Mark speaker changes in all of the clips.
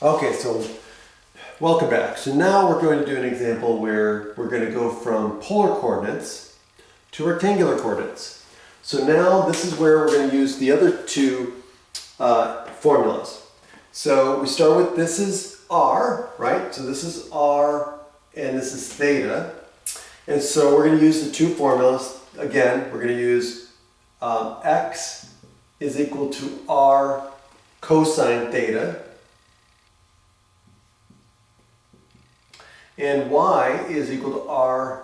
Speaker 1: Okay, so welcome back. So now we're going to do an example where we're going to go from polar coordinates to rectangular coordinates. So now this is where we're going to use the other two formulas. So we start with, this is r, right? So this is r and this is theta. And so we're going to use the two formulas. Again, we're going to use x is equal to r cosine theta. And y is equal to r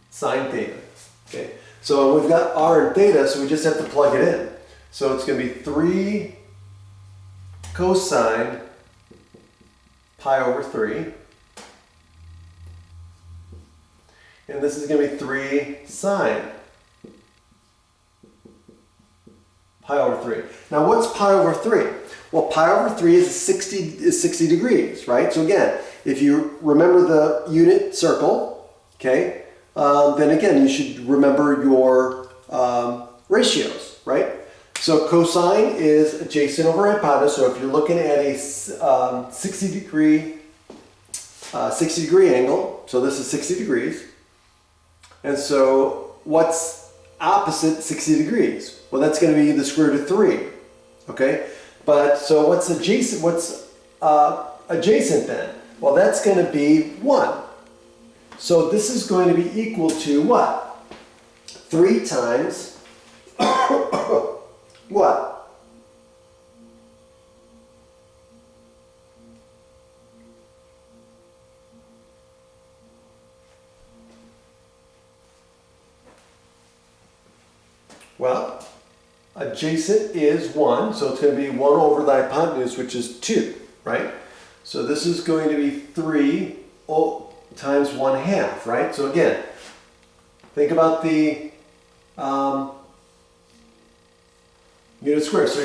Speaker 1: sine theta. Okay, so we've got r and theta, so we just have to plug it in. So it's going to be 3 cosine pi over 3. And this is going to be 3 sine pi over 3. Now what's pi over 3? Well, pi over 3 is 60 degrees, right? So again, if you remember the unit circle, okay, then again, you should remember your ratios, right? So cosine is adjacent over hypotenuse. So if you're looking at a 60 degree angle, so this is 60 degrees. And so what's opposite 60 degrees? Well, that's going to be the square root of 3, okay? But so what's adjacent then? Well, that's going to be 1. So this is going to be equal to what? 3 times what? Well, adjacent is 1, so it's going to be 1 over the hypotenuse, which is 2, right? So this is going to be 3 times 1/2, right? So again, think about the unit square. So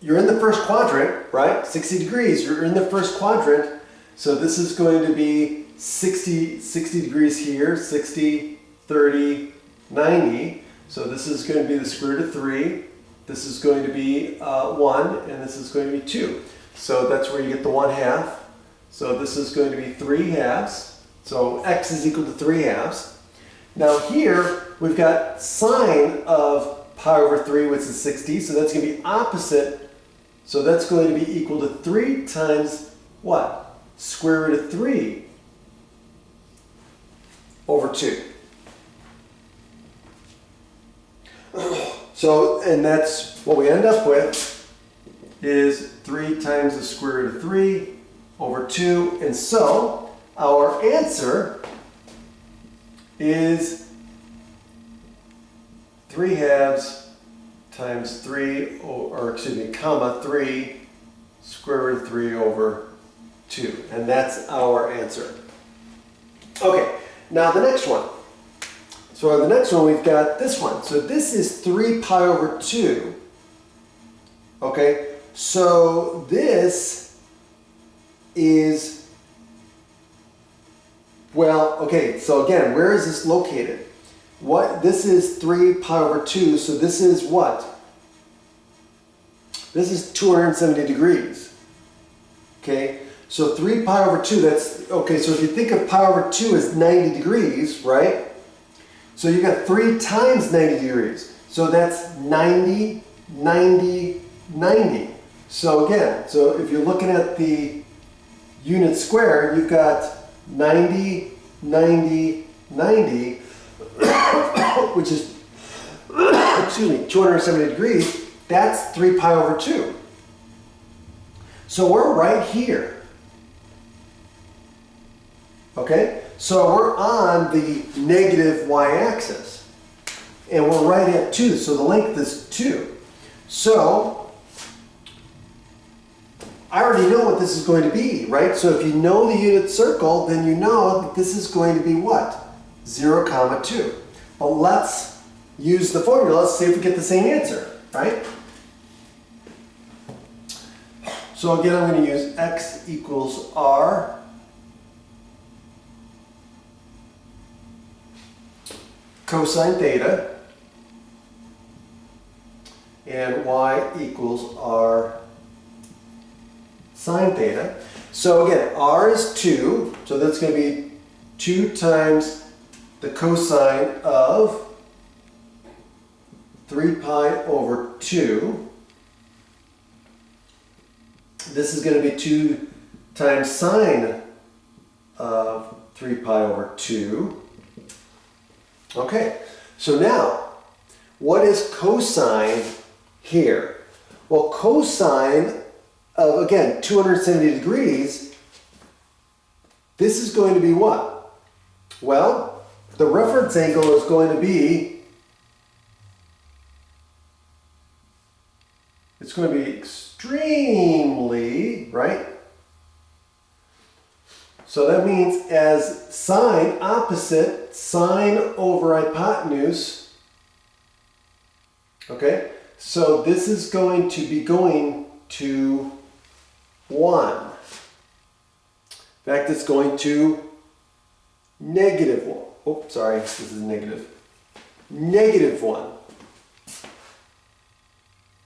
Speaker 1: you're in the first quadrant, right? 60 degrees, you're in the first quadrant. So this is going to be 60 degrees here, 60, 30, 90. So this is going to be the square root of 3. This is going to be 1, and this is going to be 2. So that's where you get the 1/2. So this is going to be 3/2. So x is equal to 3/2. Now here we've got sine of pi over 3, which is 60. So that's going to be opposite. So that's going to be equal to 3 times what? Square root of 3 over 2. So, and that's what we end up with is 3 times the square root of 3 over 2. And so our answer is 3/2 times 3, or excuse me, comma 3 square root of 3 over 2. And that's our answer. Okay, now the next one. So the next one, we've got this one. So this is 3 pi over 2. Okay, so this is, well, okay, so again, where is this located? This is 3 pi over 2, so this is what? This is 270 degrees. Okay, so 3 pi over 2, that's, okay, so if you think of pi over 2 as 90 degrees, right? So you got 3 times 90 degrees. So that's 90, 90, 90. So again, so if you're looking at the unit square, you've got 90, 90, 90, which is, excuse me, 270 degrees. That's 3 pi over 2. So we're right here. Okay? So we're on the negative y-axis, and we're right at 2, so the length is 2. So I already know what this is going to be, right? So if you know the unit circle, then you know that this is going to be what? 0, 2. But let's use the formula, let's see if we get the same answer, right? So again, I'm going to use x equals r cosine theta, and y equals r sine theta. So again, r is 2, so that's going to be 2 times the cosine of 3 pi over 2. This is going to be 2 times sine of 3 pi over 2. Okay, so now, what is cosine here? Well, cosine of, again, 270 degrees, this is going to be what? Well, the reference angle is going to be, it's going to be extremely, right? So that means as sine opposite, sine over hypotenuse, okay? So this is going to be going to 1. In fact, it's going to negative 1. Oh, sorry, this is negative. Negative 1.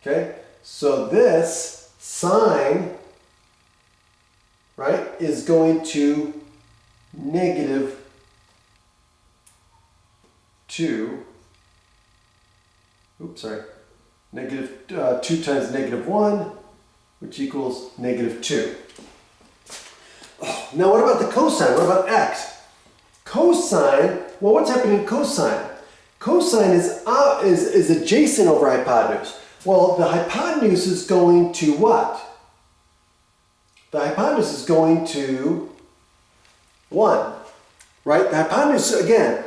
Speaker 1: Okay? So this sine, right, is going to negative 2. Oops, sorry. Negative 2 times negative 1, which equals negative 2. Oh, now what about the cosine? What about x? Cosine, well, what's happening in cosine? Cosine is adjacent over hypotenuse. Well, the hypotenuse is going to what? The hypotenuse is going to 1, right? The hypotenuse, again,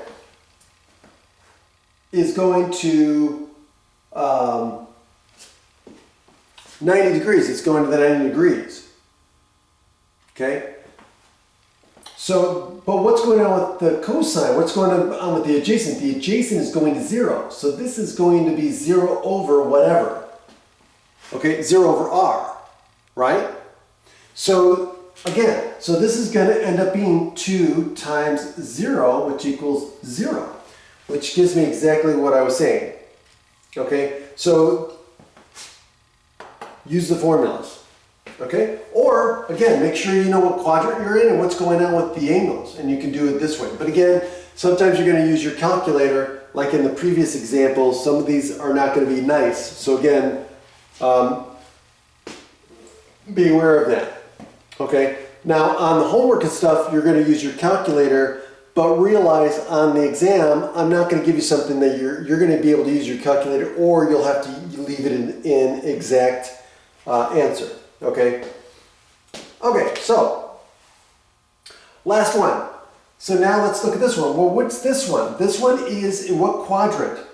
Speaker 1: is going to 90 degrees. It's going to the 90 degrees. Okay? So, but what's going on with the cosine? What's going on with the adjacent? The adjacent is going to 0. So this is going to be 0 over whatever. Okay? 0 over r. Right? So, again, so this is going to end up being 2 times 0, which equals 0. Which gives me exactly what I was saying. Okay? So, use the formulas. Okay? Or, again, make sure you know what quadrant you're in and what's going on with the angles. And you can do it this way. But again, sometimes you're going to use your calculator. Like in the previous examples, some of these are not going to be nice. So again, be aware of that. Okay? Now, on the homework and stuff, you're going to use your calculator. But realize on the exam, I'm not going to give you something that you're going to be able to use your calculator, or you'll have to leave it in exact answer. Okay? Okay, so last one. So now let's look at this one. Well, what's this one? This one is in what quadrant?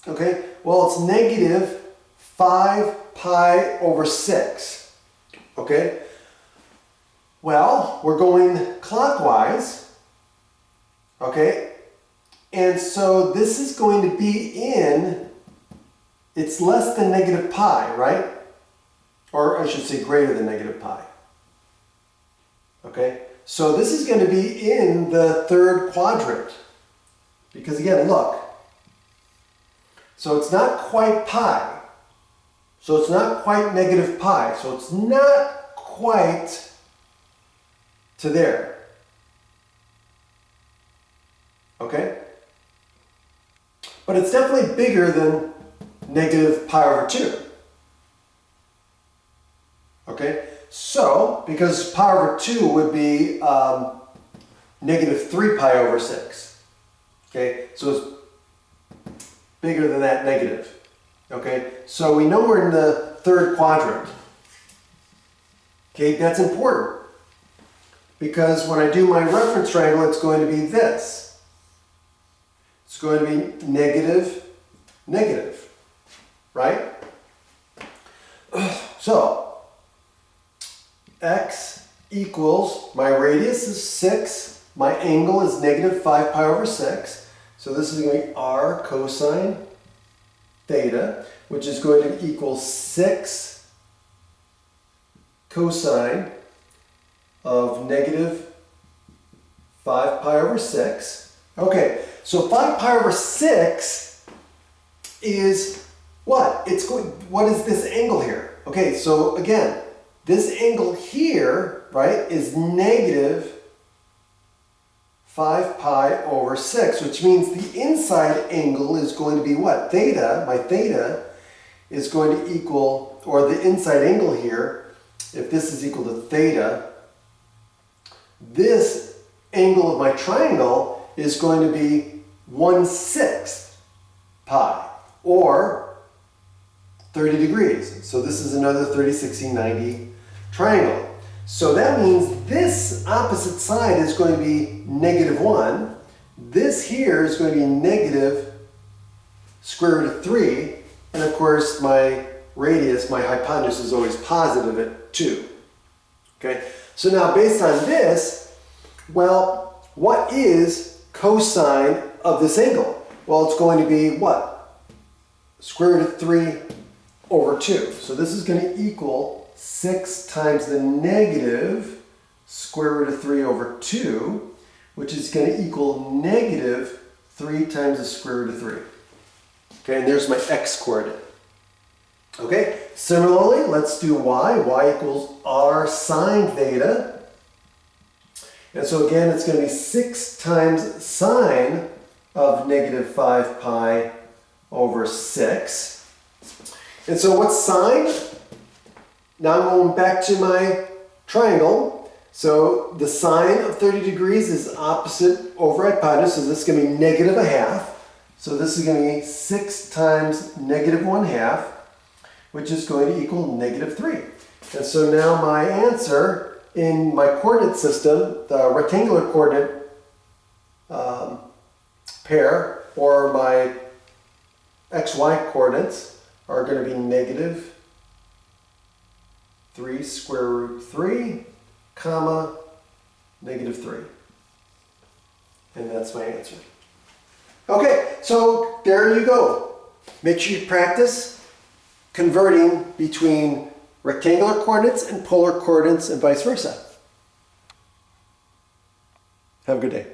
Speaker 1: Okay? Well, it's negative 5 pi over 6. Okay? Well, we're going clockwise. Okay? And so this is going to be in, it's less than negative pi, right? Or I should say greater than negative pi. Okay? So this is going to be in the third quadrant. Because again, look. So it's not quite pi. So it's not quite negative pi. So it's not quite to there. Okay? But it's definitely bigger than negative pi over 2. Okay? So, because pi over 2 would be negative 3 pi over 6. Okay? So it's bigger than that negative. Okay? So we know we're in the third quadrant. Okay? That's important. Because when I do my reference triangle, it's going to be this. It's going to be negative, negative, right? So, x equals, my radius is 6, my angle is negative 5 pi over 6. So this is going to be r cosine theta, which is going to equal 6 cosine of negative 5 pi over 6. Okay, so 5 pi over 6 is what? What is this angle here? Okay, so again, This angle here, right, is negative 5 pi over 6, which means the inside angle is going to be what? Theta, my theta, is going to equal, or the inside angle here, if this is equal to theta, this angle of my triangle is going to be 1/6 pi, or 30 degrees. So this is another 30, 60, 90 triangle. So that means this opposite side is going to be -1. This here is going to be negative square root of 3. And of course, my radius, my hypotenuse is always positive at 2. Okay, so now based on this, well, what is cosine of this angle? Well, it's going to be what? Square root of 3 over 2. So this is going to equal 6 times the negative square root of 3 over 2, which is going to equal negative 3 times the square root of 3. Okay, and there's my x coordinate. Okay, similarly, let's do y. Y equals r sine theta. And so again, it's going to be 6 times sine of negative 5 pi over 6. And so what's sine? Now I'm going back to my triangle. So the sine of 30 degrees is opposite over hypotenuse, so this is going to be negative 1/2. So this is going to be 6 times negative 1/2, which is going to equal negative 3. And so now my answer in my coordinate system, the rectangular coordinate pair, or my xy coordinates, are going to be negative 3 square root 3, comma, negative 3. And that's my answer. Okay, so there you go. Make sure you practice converting between rectangular coordinates and polar coordinates and vice versa. Have a good day.